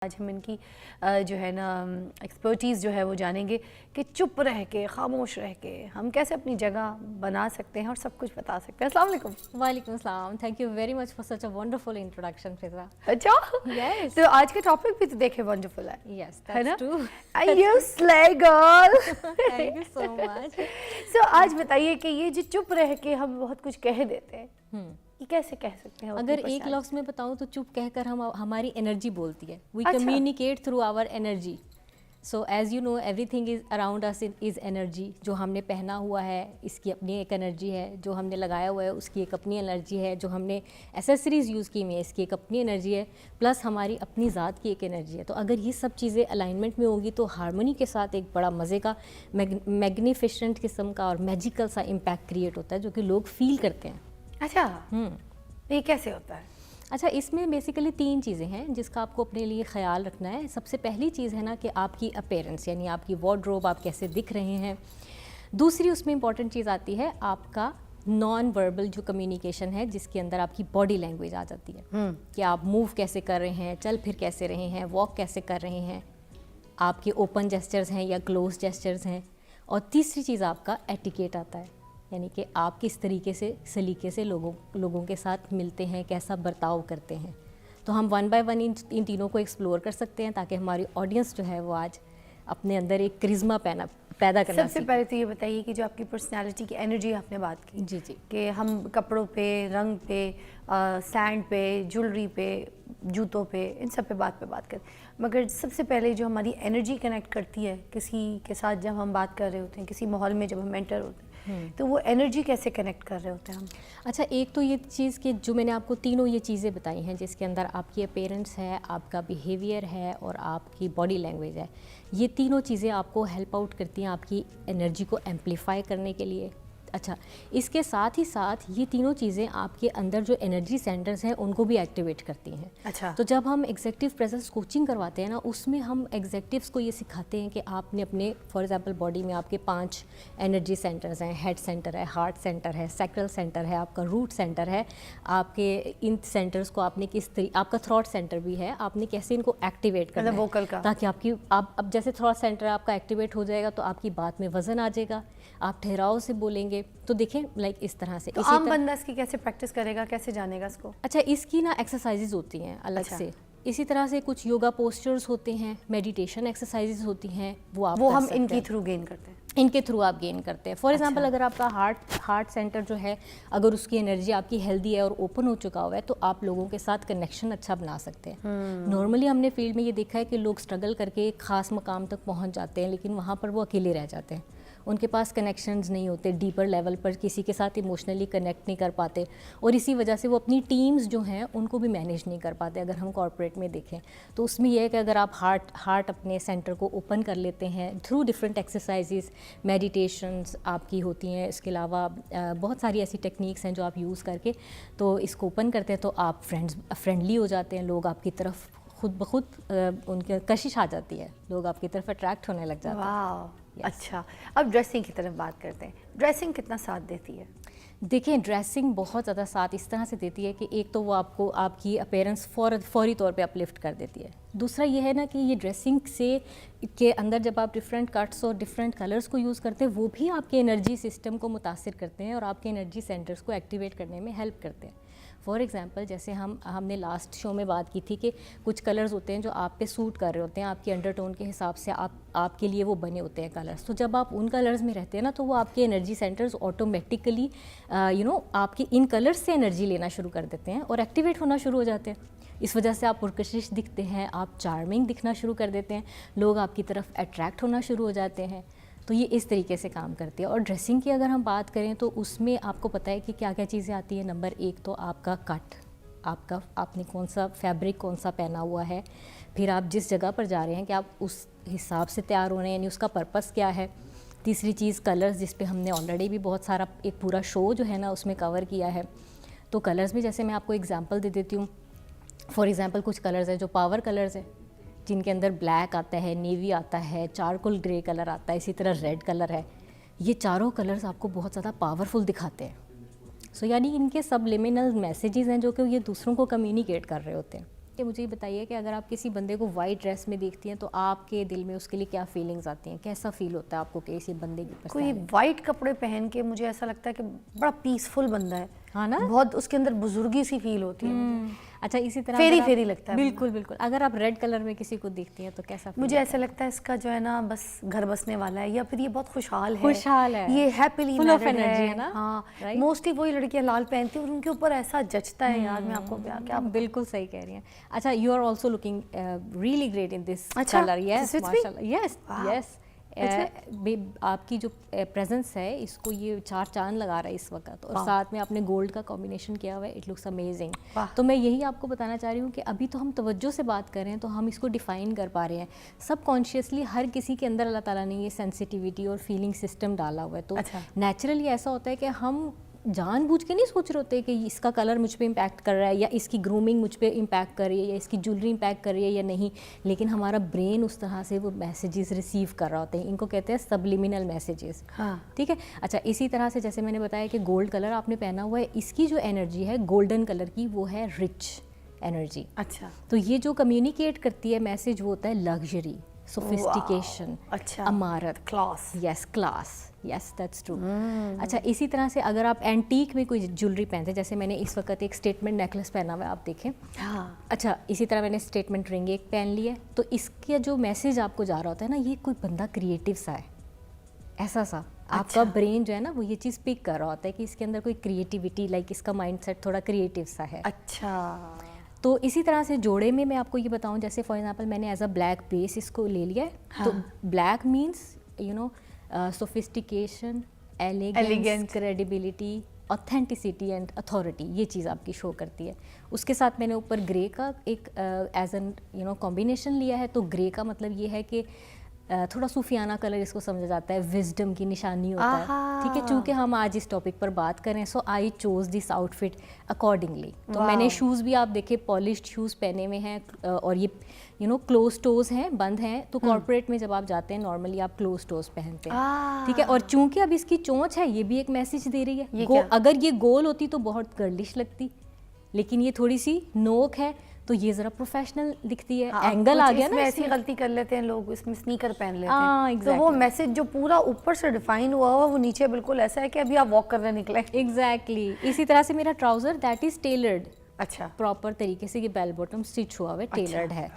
आज हम इनकी जो है ना एक्सपर्टीज़ जो है वो जानेंगे कि चुप रह के खामोश रह के हम कैसे अपनी जगह बना सकते हैं और सब कुछ बता सकते हैं। अस्सलाम वालेकुम। वालेकुम सलाम। Thank you very much for such a wonderful introduction Fiza. अच्छा यस तो आज का टॉपिक भी तो देखे वंडरफुल है। यस है ना? That's true. Are you slay girl? Thank you so much. So आज बताइए कि ये जो चुप रह के हम बहुत कुछ कह देते हैं ये कैसे कह सकते हैं? अगर एक लफ्ज़ में बताऊं तो चुप कहकर हम हमारी एनर्जी बोलती है। वी अच्छा। Communicate through our energy. So as you know everything is around us is energy. जो हमने पहना हुआ है इसकी अपनी एक एनर्जी है, जो हमने लगाया हुआ है उसकी एक अपनी एनर्जी है, जो हमने एसेसरीज़ यूज़ की हुई है इसकी एक अपनी एनर्जी है, प्लस हमारी अपनी ज़ात की एक एनर्जी है। तो अगर ये सब चीज़ें अलाइनमेंट में होंगी तो हारमोनी के साथ एक बड़ा मज़े का मैग्निफिसेंट किस्म का और मैजिकल सा इम्पैक्ट क्रिएट होता है जो कि लोग फील करते हैं। अच्छा ये कैसे होता है? अच्छा, इसमें बेसिकली 3 चीज़ें हैं जिसका आपको अपने लिए ख्याल रखना है। सबसे पहली चीज़ है ना कि आपकी अपीयरेंस, यानी आपकी वार्डरोब, आप कैसे दिख रहे हैं। दूसरी उसमें इंपॉर्टेंट चीज़ आती है आपका नॉन वर्बल जो कम्युनिकेशन है, जिसके अंदर आपकी बॉडी लैंग्वेज आ जाती है कि आप मूव कैसे कर रहे हैं, चल फिर कैसे रहे हैं, वॉक कैसे कर रहे हैं, आपके ओपन जेस्चर्स हैं या क्लोज जेस्चर्स हैं। और तीसरी चीज़ आपका एटिकेट आता है, यानी कि आप किस तरीके से सलीके से लोगों के साथ मिलते हैं, कैसा बर्ताव करते हैं। तो हम वन बाय वन इन तीनों को एक्सप्लोर कर सकते हैं ताकि हमारी ऑडियंस जो है वो आज अपने अंदर एक करिश्मा पैदा करना सबसे पहले तो ये बताइए कि जो आपकी पर्सनालिटी की एनर्जी आपने बात की जी जी कि हम कपड़ों पे, रंग पे, सैंड पे, ज्वेलरी पे, जूतों पे, इन सब पे बात करें, मगर सबसे पहले जो हमारी एनर्जी कनेक्ट करती है किसी के साथ जब हम बात कर रहे होते हैं, किसी माहौल में जब हम एंटर होते हैं तो वो एनर्जी कैसे कनेक्ट कर रहे होते हैं हम? अच्छा, एक तो ये चीज़ कि जो मैंने आपको तीनों ये चीज़ें बताई हैं जिसके अंदर आपकी अपीयरेंस है, आपका बिहेवियर है और आपकी बॉडी लैंग्वेज है, ये तीनों चीज़ें आपको हेल्प आउट करती हैं आपकी एनर्जी को एम्पलीफाई करने के लिए। अच्छा, इसके साथ ही साथ ये तीनों चीज़ें आपके अंदर जो एनर्जी सेंटर्स हैं उनको भी एक्टिवेट करती हैं। अच्छा। तो जब हम एग्जेक्टिव प्रेजेंस कोचिंग करवाते हैं ना, उसमें हम एग्जेक्टिव्स को ये सिखाते हैं कि आपने अपने फॉर एग्जांपल बॉडी में आपके 5 एनर्जी सेंटर्स हैं। हेड सेंटर है, हार्ट सेंटर है, सैक्रल सेंटर है, आपका रूट सेंटर है। आपके इन सेंटर्स को आपने किस तरीके, आपका थ्रॉट सेंटर भी है, आपने कैसे इनको एक्टिवेट करना है वोकल का, ताकि आपकी आप अब जैसे थ्रॉट सेंटर आपका एक्टिवेट हो जाएगा तो आपकी बात में वजन आ जाएगा, आप ठहराव से बोलेंगे। तो देखें लाइक इस तरह से। तो आम बंदा इसकी कैसे प्रैक्टिस करेगा, कैसे जानेगा इसको? अच्छा, इसकी ना एक्सरसाइजेज होती हैं अलग से। इसी तरह से कुछ योगा पोस्चर्स होते हैं, मेडिटेशन एक्सरसाइजेज होती हैं, वो हम इनकी थ्रू गेन करते हैं। इनके थ्रू आप गेन करते हैं। फॉर एग्जांपल अगर आपका हार्ट सेंटर जो है, अगर उसकी एनर्जी आपकी हेल्दी है और ओपन हो चुका हुआ है तो आप लोगों के साथ कनेक्शन अच्छा बना सकते हैं। नॉर्मली हमने फील्ड में ये देखा है कि लोग स्ट्रगल करके एक ख़ास मकाम तक पहुँच जाते हैं, लेकिन वहाँ पर वो अकेले रह जाते हैं, उनके पास कनेक्शंस नहीं होते, डीपर लेवल पर किसी के साथ इमोशनली कनेक्ट नहीं कर पाते और इसी वजह से वो अपनी टीम्स जो हैं उनको भी मैनेज नहीं कर पाते। अगर हम कॉर्पोरेट में देखें तो उसमें यह है कि अगर आप हार्ट अपने सेंटर को ओपन कर लेते हैं थ्रू डिफरेंट एक्सरसाइजेस, मेडिटेशंस आपकी होती हैं, इसके अलावा बहुत सारी ऐसी टेक्निक्स हैं जो आप यूज़ करके तो इसको ओपन करते हैं तो आप फ्रेंडली हो जाते हैं, लोग आपकी तरफ खुद ब खुद उनके कशिश आ जाती है, लोग आपकी तरफ अट्रैक्ट होने लग जाते हैं। Yes. अच्छा, अब ड्रेसिंग की तरफ बात करते हैं। ड्रेसिंग कितना साथ देती है? देखें, ड्रेसिंग बहुत ज़्यादा साथ इस तरह से देती है कि एक तो वो आपको आपकी अपीयरेंस फौरी तौर पे अपलिफ्ट कर देती है। दूसरा ये है ना कि ये ड्रेसिंग से के अंदर जब आप डिफरेंट कट्स और डिफरेंट कलर्स को यूज़ करते हैं वो भी आपके एनर्जी सिस्टम को मुतासिर करते हैं और आपके एनर्जी सेंटर्स को एक्टिवेट करने में हेल्प करते हैं। फॉर एग्ज़ाम्पल जैसे हमने लास्ट शो में बात की थी कि कुछ कलर्स होते हैं जो आप पे सूट कर रहे होते हैं, आपके अंडरटोन के हिसाब से आपके लिए वो बने होते हैं कलर्स। तो जब आप उन कलर्स में रहते हैं ना तो वो आपके एनर्जी सेंटर्स ऑटोमेटिकली आपके इन कलर्स से एनर्जी लेना शुरू कर देते हैं और एक्टिवेट होना शुरू हो जाते हैं। इस वजह से आप पुरकशिश दिखते हैं, आप चार्मिंग दिखना शुरू कर देते हैं, लोग आपकी तरफ अट्रैक्ट होना शुरू हो जाते हैं। तो ये इस तरीके से काम करती है। और ड्रेसिंग की अगर हम बात करें तो उसमें आपको पता है कि क्या क्या चीज़ें आती हैं। नंबर 1 तो आपका कट, आपने कौन सा फैब्रिक कौन सा पहना हुआ है, फिर आप जिस जगह पर जा रहे हैं कि आप उस हिसाब से तैयार हो रहे हैं, यानी उसका पर्पस क्या है। तीसरी चीज़ कलर्स, जिस पे हमने ऑलरेडी भी बहुत सारा एक पूरा शो जो है ना उसमें कवर किया है। तो कलर्स में जैसे मैं आपको एग्जांपल दे देती हूँ। फॉर एग्जांपल कुछ कलर्स हैं जो पावर कलर्स हैं जिनके अंदर ब्लैक आता है, नेवी आता है, चारकोल ग्रे कलर आता है, इसी तरह रेड कलर है। ये चारों कलर्स आपको बहुत ज़्यादा पावरफुल दिखाते हैं। यानी इनके सबलिमिनल मैसेजेस हैं जो कि ये दूसरों को कम्युनिकेट कर रहे होते हैं कि मुझे ये बताइए कि अगर आप किसी बंदे को वाइट ड्रेस में देखती हैं तो आपके दिल में उसके लिए क्या फीलिंग्स आती हैं, कैसा फील होता है आपको कि किसी बंदे की कोई वाइट कपड़े पहन के मुझे ऐसा लगता है कि बड़ा पीसफुल बंदा है, हाँ ना, बहुत उसके अंदर बुजुर्गी सी फील होती है मुझे। अच्छा इसी तरह फेरी अगर आप- फेरी लगता है बिल्कुल बिल्कुल। अगर आप रेड कलर में किसी को देखती हैं तो कैसा feel मुझे होता ऐसा लगता है इसका जो है ना बस घर बसने वाला है, या फिर ये बहुत खुशहाल है, खुशहाल है, ये happily full of married energy है ना, हाँ right? मोस्टली वही लड़कियां लाल पहनती हैं और उनके ऊपर ऐसा जचता है यार, मैं आपको क्या क्या बिल्कुल सही कह रही हैं। अच्छा you are also looking really great in this अच्छा, colour. Yes this fits me? माशाल्लाह, यस Wow. यस। आपकी जो प्रेजेंस है इसको ये 4 चांद लगा रहा है इस वक्त, और Wow. साथ में आपने गोल्ड का कॉम्बिनेशन किया हुआ है, इट लुक्स अमेजिंग। वाह। तो मैं यही आपको बताना चाह रही हूँ कि अभी तो हम तवज्जो से बात कर रहे हैं तो हम इसको डिफाइन कर पा रहे हैं। सबकॉन्शियसली हर किसी के अंदर अल्लाह ताला ने ये सेंसिटिविटी और फीलिंग सिस्टम डाला हुआ है, तो अच्छा। नेचुरली ऐसा होता है कि हम जानबूझ के नहीं सोच रहे होते कि इसका कलर मुझ पे इम्पैक्ट कर रहा है या इसकी ग्रूमिंग मुझ पे इम्पैक्ट कर रही है या इसकी ज्वेलरी इम्पैक्ट कर रही है या नहीं, लेकिन हमारा ब्रेन उस तरह से वो मैसेजेस रिसीव कर रहा होते हैं। इनको कहते हैं सबलिमिनल मैसेजेस। हाँ। ठीक है। अच्छा इसी तरह से जैसे मैंने बताया कि गोल्ड कलर आपने पहना हुआ है, इसकी जो एनर्जी है गोल्डन कलर की वो है रिच एनर्जी। अच्छा तो ये जो कम्युनिकेट करती है मैसेज वो होता है लग्जरी, सोफिस्टिकेशन, अच्छा, अमारत, class. Yes class, yes that's true. अच्छा इसी तरह से अगर आप एंटीक में कोई ज्वेलरी पहनते हैं, जैसे मैंने इस वक्त एक स्टेटमेंट नेकलेस पहना हुआ है, आप देखें। हाँ। अच्छा इसी तरह मैंने स्टेटमेंट रिंग एक पहन ली है, तो इसका जो मैसेज आपको जा रहा होता है ना, ये कोई बंदा क्रिएटिव सा है, ऐसा सा आपका ब्रेन जो है ना वो ये चीज़ पिक कर रहा होता है कि इसके अंदर कोई क्रिएटिविटी, लाइक इसका माइंडसेट थोड़ा क्रिएटिव सा है। अच्छा। तो इसी तरह से जोड़े में मैं आपको ये बताऊं, जैसे फॉर एग्जांपल मैंने एज अ ब्लैक बेस इसको ले लिया है। हाँ। तो black means you know sophistication, elegance, credibility, authenticity and authority, ये चीज़ आपकी शो करती है। उसके साथ मैंने ऊपर ग्रे का एक एज एन कॉम्बिनेशन लिया है। तो ग्रे का मतलब ये है कि थोड़ा सूफियाना कलर इसको समझा जाता है, विजडम की निशानी होता है। ठीक है, चूँकि हम आज इस टॉपिक पर बात करें, so I chose this outfit accordingly. तो मैंने शूज़ भी आप देखे पॉलिश्ड शूज़ पहने हुए हैं, और ये क्लोज टोज हैं, बंद हैं। तो कॉर्पोरेट में जब आप जाते हैं नॉर्मली आप क्लोज टोज पहनते हैं। ठीक है, और चूंकि अब इसकी चोंच है, ये भी एक मैसेज दे रही है। अगर ये गोल होती तो बहुत गर्लिश लगती, लेकिन ये थोड़ी सी नोक है तो ये जरा प्रोफेशनल दिखती है। हाँ, एंगल आ गया ना, ऐसी गलती कर लेते हैं लोग, इसमें स्नीकर पहन लेते हैं। exactly. तो वो मैसेज जो पूरा ऊपर से डिफाइन हुआ हुआ वो नीचे बिल्कुल ऐसा है कि अभी आप वॉक करने निकले। एग्जैक्टली। इसी तरह से मेरा ट्राउजर दैट इज टेलर्ड। अच्छा, प्रॉपर तरीके से ये बेल बॉटम स्टिच हुआ हुआ है, टेलर्ड है।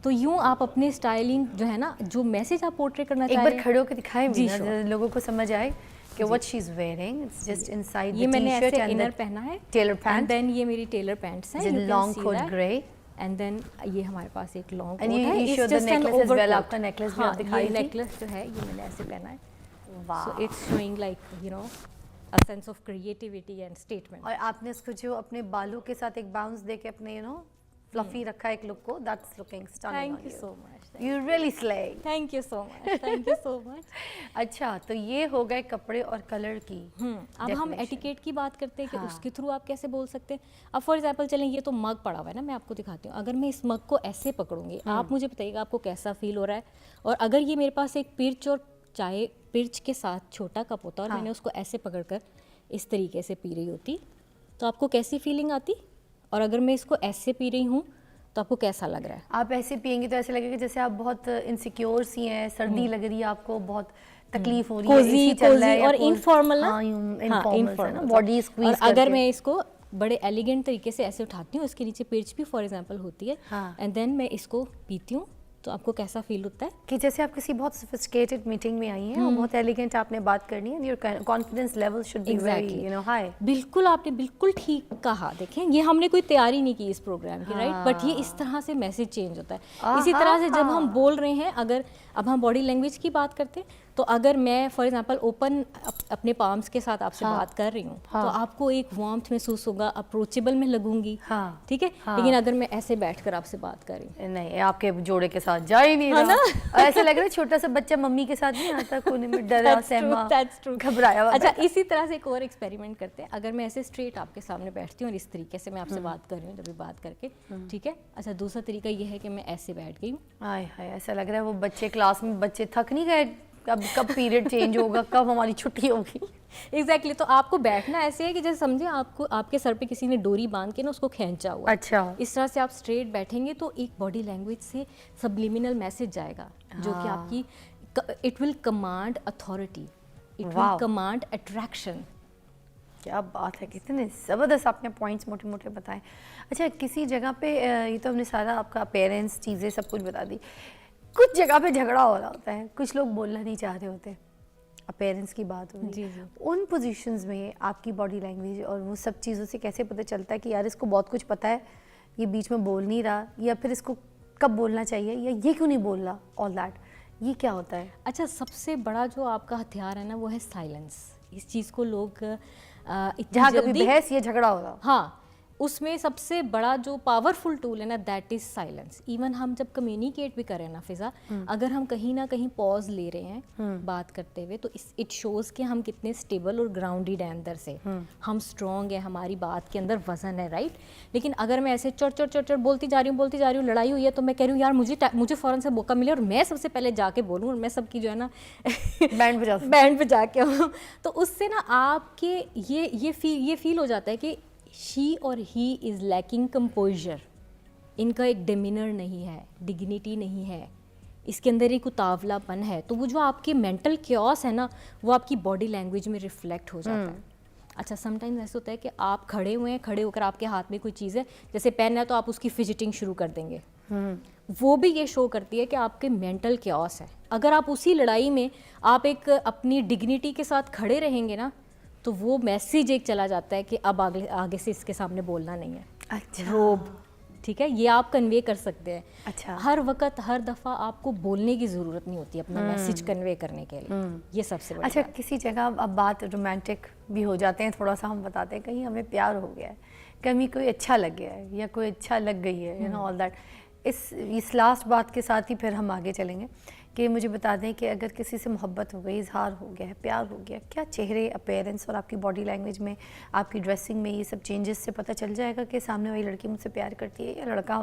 तो यूं आप अपने स्टाइलिंग जो है ना, जो मैसेज आप पोर्ट्रे करना चाह रहे हैं, एक बार खड़े होकर दिखाएं भी ना, लोगों को समझ आए कि what she is wearing. It's just inside ये मैंने ऐसे इनर पहना है, टेलर पैंट, एंड देन ये मेरी टेलर पैंट्स हैं, long coat grey, and then ये हमारे पास एक लॉन्ग कोट है। It's just an overcoat. आपका नेकलेस भी आप दिखाई थी। नेकलेस जो है ये मैंने ऐसे पहना है। वाह। So it's showing like a sense of creativity and statement. और आपने इसको जो अपने बालों के साथ एक बाउंस देके अपने फ्लफी रखा है एक लुक को, that's looking stunning. Thank you so much, you really slay. Thank you so much, thank you so much. अच्छा, तो ये हो गए कपड़े और कलर की। अब हम एटिकेट की बात करते हैं कि हाँ। उसके थ्रू आप कैसे बोल सकते हैं। अब फॉर एग्जांपल चलें, ये तो मग पड़ा हुआ है ना, मैं आपको दिखाती हूँ। अगर मैं इस मग को ऐसे पकड़ूंगी, आप मुझे बताइएगा आपको कैसा फील हो रहा है। और अगर ये मेरे पास एक पिर्च और चाय पिर्च के साथ छोटा कप होता और मैंने उसको ऐसे पकड़कर इस तरीके से पी रही होती, तो आपको कैसी फीलिंग आती? और अगर मैं इसको ऐसे पी रही हूँ तो आपको कैसा लग रहा है? आप ऐसे पियेंगे तो ऐसे लगेगा जैसे आप बहुत इनसिक्योर सी हैं, सर्दी लग रही है आपको, बहुत तकलीफ हो रही है, कोजी कोजी और इनफॉर्मल ना, इनफॉर्मल बॉडी स्क्वीज। और अगर मैं इसको बड़े एलिगेंट तरीके से ऐसे उठाती हूँ, इसके नीचे पिर्च भी फॉर एग्जांपल होती है, एंड देन मैं इसको पीती हूँ, तो आपको कैसा फील होता है? कि जैसे आप किसी बहुत सोफिस्टिकेटेड मीटिंग में आई हैं और बहुत एलिगेंट आपने बात करनी है, your confidence level should be very high. बिल्कुल, आपने बिल्कुल ठीक कहा। देखें, ये हमने कोई तैयारी नहीं की इस प्रोग्राम की, राइट, बट ये इस तरह से मैसेज चेंज होता है। इसी तरह से जब हम बोल रहे हैं, अगर अब हम बॉडी लैंग्वेज की बात करते हैं, तो अगर मैं फॉर एग्जांपल ओपन अपने पाम्स के साथ आपसे बात कर रही हूँ, तो आपको एक वार्मथ महसूस होगा, अप्रोचेबल में लगूंगी। ठीक है, लेकिन अगर मैं ऐसे बैठकर आपसे बात कर रही हूँ, नहीं, आपके जोड़े के साथ जा ही नहीं रहा। ऐसा लग रहा है छोटा सा बच्चा मम्मी के साथ नहीं आता, कोने में डरा सहमा घबराया हुआ। अच्छा, इसी तरह से एक और एक्सपेरिमेंट करते हैं। अगर मैं ऐसे स्ट्रेट आपके सामने बैठती हूँ और इस तरीके से मैं आपसे बात कर रही हूँ, जब भी बात करके, ठीक है। अच्छा, दूसरा तरीका ये है कि मैं ऐसे बैठ गई हूँ। हाय हाय, ऐसा लग रहा है वो बच्चे क्लास में, बच्चे थक नहीं गए, कब पीरियड चेंज होगा, कब हमारी छुट्टी होगी। एग्जैक्टली तो आपको बैठना ऐसे है कि जैसे समझे आपको आपके सर पे किसी ने डोरी बांध के ना उसको खींचा हुआ है। अच्छा, इस तरह से आप स्ट्रेट बैठेंगे तो एक बॉडी लैंग्वेज से सबलिमिनल मैसेज जाएगा जो कि आपकी it will command authority, it will Wow. Command attraction. क्या बात है, कितने ज़बरदस्त आपने पॉइंट्स मोटे मोटे बताए। अच्छा, किसी जगह पे ये तो हमने सारा आपका पेरेंट्स चीज़ें सब कुछ बता दी, कुछ जगह पे झगड़ा हो रहा होता है, कुछ लोग बोलना नहीं चाह रहे होते, अब पेरेंट्स की बात हो रही जी, है, जी। उन पोजीशंस में आपकी बॉडी लैंग्वेज और वो सब चीज़ों से कैसे पता चलता है कि यार इसको बहुत कुछ पता है, ये बीच में बोल नहीं रहा, या फिर इसको कब बोलना चाहिए, या ये क्यों नहीं बोल रहा, ऑल दैट, ये क्या होता है? अच्छा, सबसे बड़ा जो आपका हथियार है ना वो है साइलेंस। इस चीज़ को लोग इतनी जहाँ कभी जल्दी, बहस या झगड़ा हो रहा हो। हाँ, उसमें सबसे बड़ा जो पावरफुल टूल है ना दैट इज साइलेंस। इवन हम जब कम्युनिकेट भी करें ना फिजा, अगर हम कहीं ना कहीं पॉज ले रहे हैं बात करते हुए, तो इट शोज कि हम कितने स्टेबल और ग्राउंडेड हैं अंदर से, हम स्ट्रॉन्ग है, हमारी बात के अंदर वजन है, राइट। लेकिन अगर मैं ऐसे चढ़ चढ़ चढ़ चढ़ बोलती जा रही हूँ, लड़ाई हुई है तो मैं कह रही हूँ यार मुझे फ़ौरन से मौका मिले और मैं सबसे पहले जाके बोलूँ और मैं सबकी जो है ना बैंड बजा बैंड पे जाके हूँ, तो उससे ना आपके ये फील हो जाता है कि शी और ही इज़ लैकिंग कंपोजर, इनका एक डिमिनर नहीं है, डिग्निटी नहीं है, इसके अंदर एक उतावलापन है। तो वो जो आपकी मेंटल क्योस है ना वो आपकी बॉडी लैंग्वेज में रिफ्लेक्ट हो जाता है। अच्छा, समटाइम्स ऐसा होता है कि आप खड़े हुए हैं, खड़े होकर आपके हाथ में कोई चीज़ है, जैसे पेन है तो आप उसकी फिजिटिंग शुरू कर देंगे, वो भी ये शो करती है कि आपके मेंटल क्योस है। अगर आप उसी लड़ाई में आप एक अपनी डिग्निटी के साथ खड़े रहेंगे ना तो वो मैसेज एक चला जाता है कि अब आगे से इसके सामने बोलना नहीं है, अच्छा, रोब, ठीक है, ये आप कन्वे कर सकते हैं। अच्छा, हर वक्त हर दफ़ा आपको बोलने की ज़रूरत नहीं होती अपना मैसेज कन्वे करने के लिए, ये सबसे बड़ी अच्छा, बात। किसी जगह अब बात रोमांटिक भी हो जाते हैं, थोड़ा सा हम बताते हैं कहीं हमें प्यार हो गया है, कहीं कोई अच्छा लग गया है या कोई अच्छा लग गई है, यू नो ऑल दैट। इस लास्ट बात के साथ ही फिर हम आगे चलेंगे कि मुझे बता दें कि अगर किसी से मोहब्बत हो गई, इजहार हो गया है, प्यार हो गया, क्या चेहरे, अपीयरेंस और आपकी बॉडी लैंग्वेज में, आपकी ड्रेसिंग में ये सब चेंजेस से पता चल जाएगा कि सामने वाली लड़की मुझसे प्यार करती है या लड़का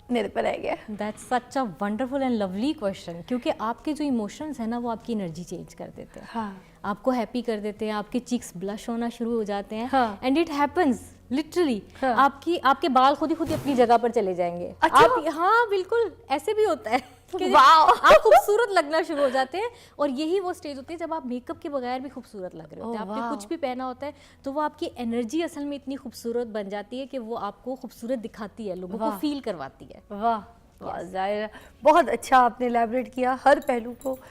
मेरे पर रह गया? That's such a wonderful and lovely question, क्योंकि आपके जो इमोशंस है ना वो आपकी एनर्जी चेंज कर देते हैं, हाँ, आपको हैप्पी कर देते हैं, आपके चीक्स ब्लश होना शुरू हो जाते हैं, हाँ। And it happens literally. हाँ। आपके बाल खुद ही अपनी जगह पर चले जाएंगे। अच्छा? हाँ बिल्कुल, ऐसे भी होता है कि वाओ! आप खूबसूरत लगना शुरू हो जाते हैं, और यही वो स्टेज होती है जब आप मेकअप के बगैर भी खूबसूरत लग रहे होते हैं। ओह, आपने वाओ! कुछ भी पहना होता है तो वो आपकी एनर्जी असल में इतनी खूबसूरत बन जाती है कि वो आपको खूबसूरत दिखाती है, लोगों को वाह! फील करवाती है। वाह वाह, ज़ाहिर है बहुत अच्छा आपने एलैबोरेट किया, हर पहलू को